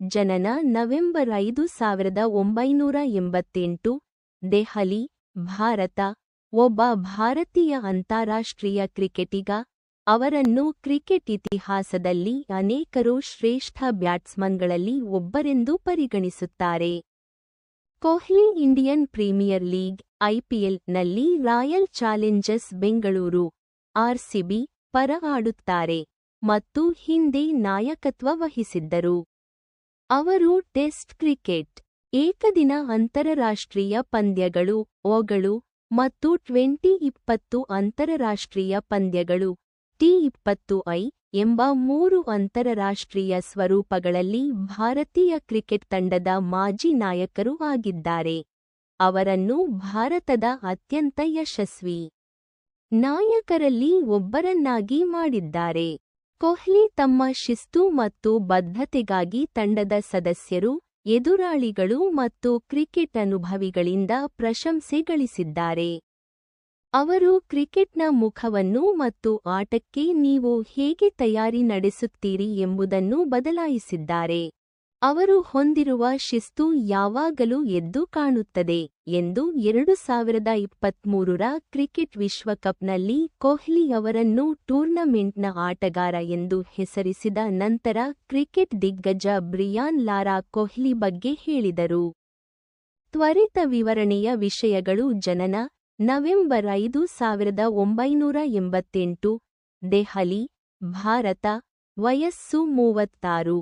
ಜನನ ನವೆಂಬರ್ 5, 1988, ದೆಹಲಿ, ಭಾರತ. ಒಬ್ಬ ಭಾರತೀಯ ಅಂತಾರಾಷ್ಟ್ರೀಯ ಕ್ರಿಕೆಟಿಗ. ಅವರನ್ನು ಕ್ರಿಕೆಟ್ ಇತಿಹಾಸದಲ್ಲಿ ಅನೇಕರು ಶ್ರೇಷ್ಠ ಬ್ಯಾಟ್ಸ್ಮನ್ಗಳಲ್ಲಿ ಒಬ್ಬರೆಂದು ಪರಿಗಣಿಸುತ್ತಾರೆ. ಕೊಹ್ಲಿ ಇಂಡಿಯನ್ ಪ್ರೀಮಿಯರ್ ಲೀಗ್ (ಐಪಿಎಲ್) ನಲ್ಲಿ ರಾಯಲ್ ಚಾಲೆಂಜರ್ಸ್ ಬೆಂಗಳೂರು (ಆರ್ಸಿಬಿ) ಪರ ಆಡುತ್ತಾರೆ ಮತ್ತು ಹಿಂದೆ ನಾಯಕತ್ವ ವಹಿಸಿದ್ದರು. ಅವರು ಟೆಸ್ಟ್ ಕ್ರಿಕೆಟ್, ಏಕದಿನ ಅಂತರರಾಷ್ಟ್ರೀಯ ಪಂದ್ಯಗಳು (ಒಗಳು) ಮತ್ತು ಟಿ20 ಅಂತರರಾಷ್ಟ್ರೀಯ ಪಂದ್ಯಗಳು ಟಿ20I ಎಂಬ 3 ಅಂತರರಾಷ್ಟ್ರೀಯ ಸ್ವರೂಪಗಳಲ್ಲಿ ಭಾರತೀಯ ಕ್ರಿಕೆಟ್ ತಂಡದ ಮಾಜಿ ನಾಯಕರು ಆಗಿದ್ದಾರೆ. ಅವರನ್ನು ಭಾರತದ ಅತ್ಯಂತ ಯಶಸ್ವಿ ನಾಯಕರಲ್ಲಿ ಒಬ್ಬರನ್ನಾಗಿ ಮಾಡಿದ್ದಾರೆ. ಕೊಹ್ಲಿ ತಮ್ಮ ಶಿಸ್ತು ಮತ್ತು ಬದ್ಧತೆಗಾಗಿ ತಂಡದ ಸದಸ್ಯರು, ಎದುರಾಳಿಗಳು ಮತ್ತು ಕ್ರಿಕೆಟ್ ಅನುಭವಿಗಳಿಂದ ಪ್ರಶಂಸೆ ಗಳಿಸಿದ್ದಾರೆ. ಅವರು ಕ್ರಿಕೆಟ್ನ ಮುಖವನ್ನು ಮತ್ತು ಆಟಕ್ಕೆ ನೀವು ಹೇಗೆ ತಯಾರಿ ನಡೆಸುತ್ತೀರಿ ಎಂಬುದನ್ನು ಬದಲಾಯಿಸಿದ್ದಾರೆ. ಅವರು ಹೊಂದಿರುವ ಶಿಸ್ತು ಯಾವಾಗಲೂ ಎದ್ದು ಕಾಣುತ್ತದೆ ಎಂದು 2023 ರ ಕ್ರಿಕೆಟ್ ವಿಶ್ವಕಪ್ನಲ್ಲಿ ಕೊಹ್ಲಿ ಅವರನ್ನು ಟೂರ್ನಮೆಂಟ್ನ ಆಟಗಾರ ಎಂದು ಹೆಸರಿಸಿದ ನಂತರ ಕ್ರಿಕೆಟ್ ದಿಗ್ಗಜ ಬ್ರಿಯಾನ್ ಲಾರಾ ಕೊಹ್ಲಿ ಬಗ್ಗೆ ಹೇಳಿದರು. ತ್ವರಿತ ವಿವರಣೆಯ ವಿಷಯಗಳು. ಜನನ ನವೆಂಬರ್ 5, 1988, ದೆಹಲಿ, ಭಾರತ. ವಯಸ್ಸು 36.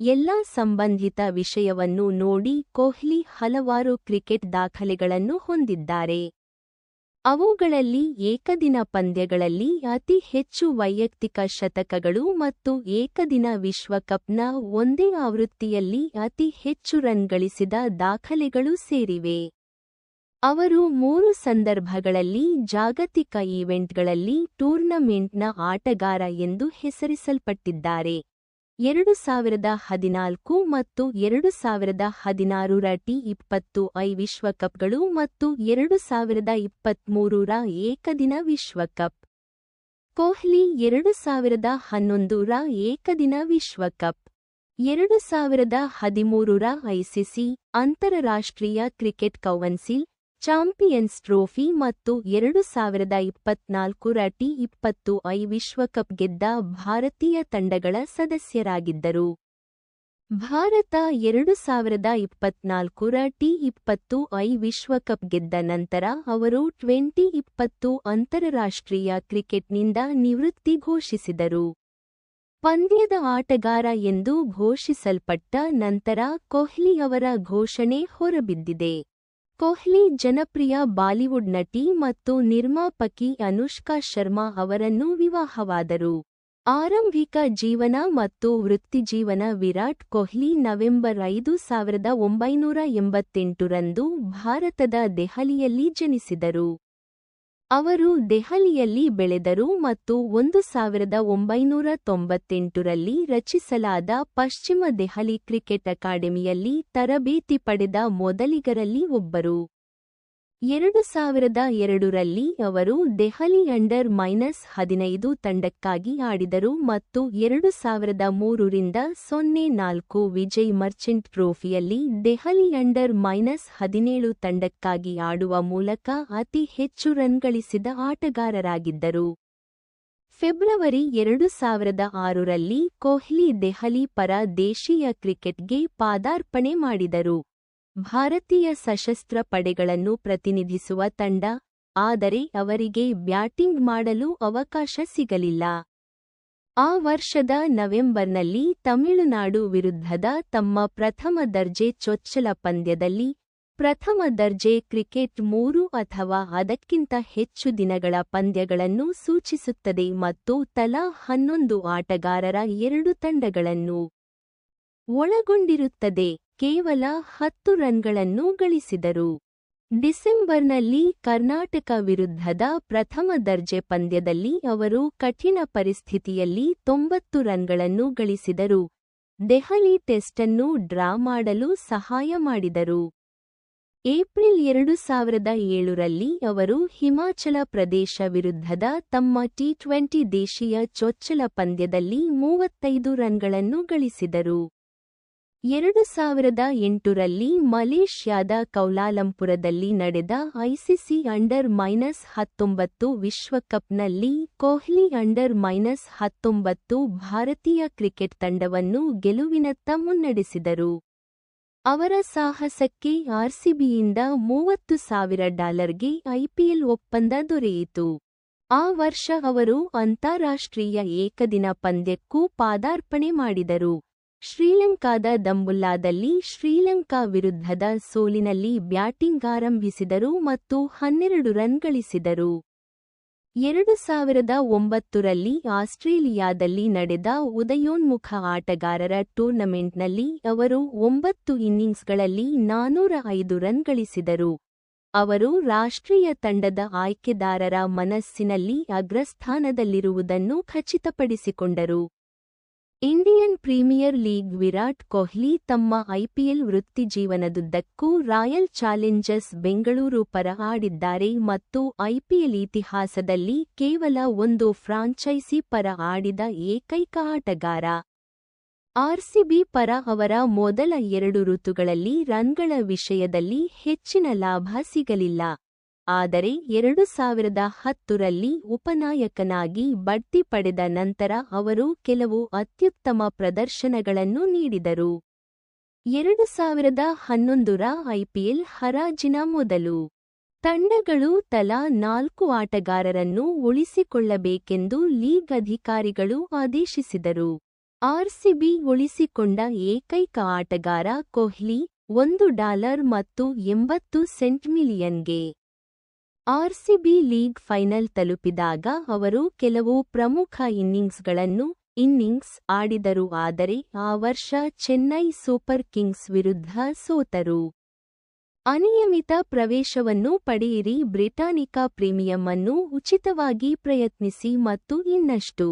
ಎಲ್ಲಾ ಸಂಬಂಧಿತ ವಿಷಯವನ್ನು ನೋಡಿ. ಕೊಹ್ಲಿ ಹಲವಾರು ಕ್ರಿಕೆಟ್ ದಾಖಲೆಗಳನ್ನು ಹೊಂದಿದ್ದಾರೆ. ಅವುಗಳಲ್ಲಿ ಏಕದಿನ ಪಂದ್ಯಗಳಲ್ಲಿ ಅತಿ ಹೆಚ್ಚು ವೈಯಕ್ತಿಕ ಶತಕಗಳು ಮತ್ತು ಏಕದಿನ ವಿಶ್ವಕಪ್ನ ಒಂದೇ ಆವೃತ್ತಿಯಲ್ಲಿ ಅತಿ ಹೆಚ್ಚು ರನ್ ಗಳಿಸಿದ ದಾಖಲೆಗಳು ಸೇರಿವೆ. ಅವರು 3 ಸಂದರ್ಭಗಳಲ್ಲಿ ಜಾಗತಿಕ ಈವೆಂಟ್ಗಳಲ್ಲಿ ಟೂರ್ನಮೆಂಟ್ನ ಆಟಗಾರ ಎಂದು ಹೆಸರಿಸಲ್ಪಟ್ಟಿದ್ದಾರೆ: 2014 ಮತ್ತು 2016 ರ ಟಿ20I ವಿಶ್ವಕಪ್ಗಳು ಮತ್ತು 2023 ರ ಏಕದಿನ ವಿಶ್ವಕಪ್. ಕೊಹ್ಲಿ 2011 ರ ಏಕದಿನ ವಿಶ್ವಕಪ್, 2013 ರ ಐಸಿಸಿ ಅಂತರರಾಷ್ಟ್ರೀಯ ಕ್ರಿಕೆಟ್ ಕೌನ್ಸಿಲ್ ಚಾಂಪಿಯನ್ಸ್ ಟ್ರೋಫಿ ಮತ್ತು 2024 ರ ಟಿ20I ವಿಶ್ವಕಪ್ ಗೆದ್ದ ಭಾರತೀಯ ತಂಡಗಳ ಸದಸ್ಯರಾಗಿದ್ದರು. ಭಾರತ 2024 ರ ಟಿ20I ವಿಶ್ವಕಪ್ ಗೆದ್ದ ನಂತರ ಅವರು ಟಿ20 ಅಂತರರಾಷ್ಟ್ರೀಯ ಕ್ರಿಕೆಟ್ನಿಂದ ನಿವೃತ್ತಿ ಘೋಷಿಸಿದರು. ಪಂದ್ಯದ ಆಟಗಾರ ಎಂದು ಘೋಷಿಸಲ್ಪಟ್ಟ ನಂತರ ಕೊಹ್ಲಿ ಅವರ ಘೋಷಣೆ ಹೊರಬಿದ್ದಿದೆ. ಕೊಹ್ಲಿ ಜನಪ್ರಿಯ ಬಾಲಿವುಡ್ ನಟಿ ಮತ್ತು ನಿರ್ಮಾಪಕಿ ಅನುಷ್ಕಾ ಶರ್ಮಾ ಅವರನ್ನು ವಿವಾಹವಾದರು. ಆರಂಭಿಕ ಜೀವನ ಮತ್ತು ವೃತ್ತಿಜೀವನ. ವಿರಾಟ್ ಕೊಹ್ಲಿ ನವೆಂಬರ್ 5, 1988 ರಂದು ಭಾರತದ ದೆಹಲಿಯಲ್ಲಿ ಜನಿಸಿದರು. ಅವರು ದೆಹಲಿಯಲ್ಲಿ ಬೆಳೆದರು ಮತ್ತು 1998 ರಲ್ಲಿ ರಚಿಸಲಾದ ಪಶ್ಚಿಮ ದೆಹಲಿ ಕ್ರಿಕೆಟ್ ಅಕಾಡೆಮಿಯಲ್ಲಿ ತರಬೇತಿ ಪಡೆದ ಮೊದಲಿಗರಲ್ಲಿ ಒಬ್ಬರು. 2002 ರಲ್ಲಿ ಅವರು ದೆಹಲಿ ಅಂಡರ್-15 ತಂಡಕ್ಕಾಗಿ ಆಡಿದರು ಮತ್ತು 2003 ರಿಂದ 04 ವಿಜಯ್ ಮರ್ಚೆಂಟ್ ಟ್ರೋಫಿಯಲ್ಲಿ ದೆಹಲಿ ಅಂಡರ್-17 ತಂಡಕ್ಕಾಗಿ ಆಡುವ ಮೂಲಕ ಅತಿ ಹೆಚ್ಚು ರನ್ ಗಳಿಸಿದ ಆಟಗಾರರಾಗಿದ್ದರು. ಫೆಬ್ರವರಿ 2006 ರಲ್ಲಿ ಕೊಹ್ಲಿ ದೆಹಲಿ ಪರ ದೇಶೀಯ ಕ್ರಿಕೆಟ್ಗೆ ಪಾದಾರ್ಪಣೆ ಮಾಡಿದರು. ಭಾರತೀಯ ಸಶಸ್ತ್ರ ಪಡೆಗಳನ್ನು ಪ್ರತಿನಿಧಿಸುವ ತಂಡ, ಆದರೆ ಅವರಿಗೆ ಬ್ಯಾಟಿಂಗ್ ಮಾಡಲು ಅವಕಾಶ ಸಿಗಲಿಲ್ಲ. ಆ ವರ್ಷದ ನವೆಂಬರ್ನಲ್ಲಿ ತಮಿಳುನಾಡು ವಿರುದ್ಧದ ತಮ್ಮ ಪ್ರಥಮ ದರ್ಜೆ ಚೊಚ್ಚಲ ಪಂದ್ಯದಲ್ಲಿ, ಪ್ರಥಮ ದರ್ಜೆ ಕ್ರಿಕೆಟ್ 3 ಅಥವಾ ಅದಕ್ಕಿಂತ ಹೆಚ್ಚು ದಿನಗಳ ಪಂದ್ಯಗಳನ್ನು ಸೂಚಿಸುತ್ತದೆ ಮತ್ತು ತಲಾ 11 ಆಟಗಾರರ 2 ತಂಡಗಳನ್ನು ಒಳಗೊಂಡಿರುತ್ತದೆ, ಕೇವಲ 10 ರನ್ಗಳನ್ನು ಗಳಿಸಿದರು. ಡಿಸೆಂಬರ್ನಲ್ಲಿ ಕರ್ನಾಟಕ ವಿರುದ್ಧದ ಪ್ರಥಮ ದರ್ಜೆ ಪಂದ್ಯದಲ್ಲಿ ಅವರು ಕಠಿಣ ಪರಿಸ್ಥಿತಿಯಲ್ಲಿ 90 ರನ್ಗಳನ್ನು ಗಳಿಸಿದರು, ದೆಹಲಿ ಟೆಸ್ಟನ್ನು ಡ್ರಾ ಮಾಡಲು ಸಹಾಯ ಮಾಡಿದರು. ಏಪ್ರಿಲ್ 2007 ರಲ್ಲಿ ಅವರು ಹಿಮಾಚಲ ಪ್ರದೇಶ ವಿರುದ್ಧದ ತಮ್ಮ ಟಿ20 ದೇಶೀಯ ಚೊಚ್ಚಲ ಪಂದ್ಯದಲ್ಲಿ 35 ರನ್ಗಳನ್ನು ಗಳಿಸಿದರು. 2008ರಲ್ಲಿ ಮಲೇಷ್ಯಾದ ಕೌಲಾಲಂಪುರದಲ್ಲಿ ನಡೆದ ಐಸಿಸಿ ಅಂಡರ್-19 ವಿಶ್ವಕಪ್ನಲ್ಲಿ ಕೊಹ್ಲಿ ಅಂಡರ್-19 ಭಾರತೀಯ ಕ್ರಿಕೆಟ್ ತಂಡವನ್ನು ಗೆಲುವಿನತ್ತ ಮುನ್ನಡೆಸಿದರು. ಅವರ ಸಾಹಸಕ್ಕೆ ಆರ್ಸಿಬಿಯಿಂದ $30,000ಗೆ ಐಪಿಎಲ್ ಒಪ್ಪಂದ ದೊರೆಯಿತು. ಆ ವರ್ಷ ಅವರು ಅಂತಾರಾಷ್ಟ್ರೀಯ ಏಕದಿನ ಪಂದ್ಯಕ್ಕೂ ಪಾದಾರ್ಪಣೆ ಮಾಡಿದರು. ಶ್ರೀಲಂಕಾದ ದಂಬುಲ್ಲಾದಲ್ಲಿ ಶ್ರೀಲಂಕಾ ವಿರುದ್ಧದ ಸೋಲಿನಲ್ಲಿ ಬ್ಯಾಟಿಂಗ್ ಆರಂಭಿಸಿದರು ಮತ್ತು 12 ರನ್ ಗಳಿಸಿದರು. 2009ರಲ್ಲಿ ಆಸ್ಟ್ರೇಲಿಯಾದಲ್ಲಿ ನಡೆದ ಉದಯೋನ್ಮುಖ ಆಟಗಾರರ ಟೂರ್ನಮೆಂಟ್ನಲ್ಲಿ ಅವರು 9 ಇನ್ನಿಂಗ್ಸ್ಗಳಲ್ಲಿ 405 ರನ್ ಗಳಿಸಿದರು. ಅವರು ರಾಷ್ಟ್ರೀಯ ತಂಡದ ಆಯ್ಕೆದಾರರ ಮನಸ್ಸಿನಲ್ಲಿ ಅಗ್ರಸ್ಥಾನದಲ್ಲಿರುವುದನ್ನು ಖಚಿತಪಡಿಸಿಕೊಂಡರು. Indian Premier League Virat Kohli ತಮ್ಮ ಐಪಿಎಲ್ ವೃತ್ತಿಜೀವನದುದ್ದಕ್ಕೂ ರಾಯಲ್ ಚಾಲೆಂಜರ್ಸ್ ಬೆಂಗಳೂರು ಪರ ಆಡಿದ್ದಾರೆ ಮತ್ತು ಐಪಿಎಲ್ ಇತಿಹಾಸದಲ್ಲಿ ಕೇವಲ ಒಂದು ಫ್ರಾಂಚೈಸಿ ಪರ ಆಡಿದ ಏಕೈಕ ಆಟಗಾರ. ಆರ್ಸಿಬಿ ಪರ ಅವರ ಮೊದಲ 2 ಋತುಗಳಲ್ಲಿ ರನ್ಗಳ ವಿಷಯದಲ್ಲಿ ಹೆಚ್ಚಿನ ಲಾಭ ಸಿಗಲಿಲ್ಲ. ಆದರೆ 2010ರಲ್ಲಿ ಉಪನಾಯಕನಾಗಿ ಬಡ್ತಿ ಪಡೆದ ನಂತರ ಅವರು ಕೆಲವು ಅತ್ಯುತ್ತಮ ಪ್ರದರ್ಶನಗಳನ್ನು ನೀಡಿದರು. 2011ರ ಐಪಿಎಲ್ ಹರಾಜಿನ ಮೊದಲು ತಂಡಗಳು ತಲಾ 4 ಆಟಗಾರರನ್ನು ಉಳಿಸಿಕೊಳ್ಳಬೇಕೆಂದು ಲೀಗ್ ಅಧಿಕಾರಿಗಳು ಆದೇಶಿಸಿದರು. ಆರ್ಸಿಬಿ ಉಳಿಸಿಕೊಂಡ ಏಕೈಕ ಆಟಗಾರ ಕೊಹ್ಲಿ, $1 ಮತ್ತು 80 ಸೆಂಟ್ ಮಿಲಿಯನ್ಗೆ. ಆರ್ಸಿಬಿ ಲೀಗ್ ಫೈನಲ್ ತಲುಪಿದಾಗ ಅವರು ಕೆಲವು ಪ್ರಮುಖ ಇನ್ನಿಂಗ್ಸ್ ಆಡಿದರು ಆದರೆ ಆ ವರ್ಷ ಚೆನ್ನೈ ಸೂಪರ್ ಕಿಂಗ್ಸ್ ವಿರುದ್ಧ ಸೋತರು. ಅನಿಯಮಿತ ಪ್ರವೇಶವನ್ನು ಪಡೆಯಿರಿ ಬ್ರಿಟಾನಿಕಾ ಪ್ರೀಮಿಯಂ ಅನ್ನು ಉಚಿತವಾಗಿ ಪ್ರಯತ್ನಿಸಿ ಮತ್ತು ಇನ್ನಷ್ಟು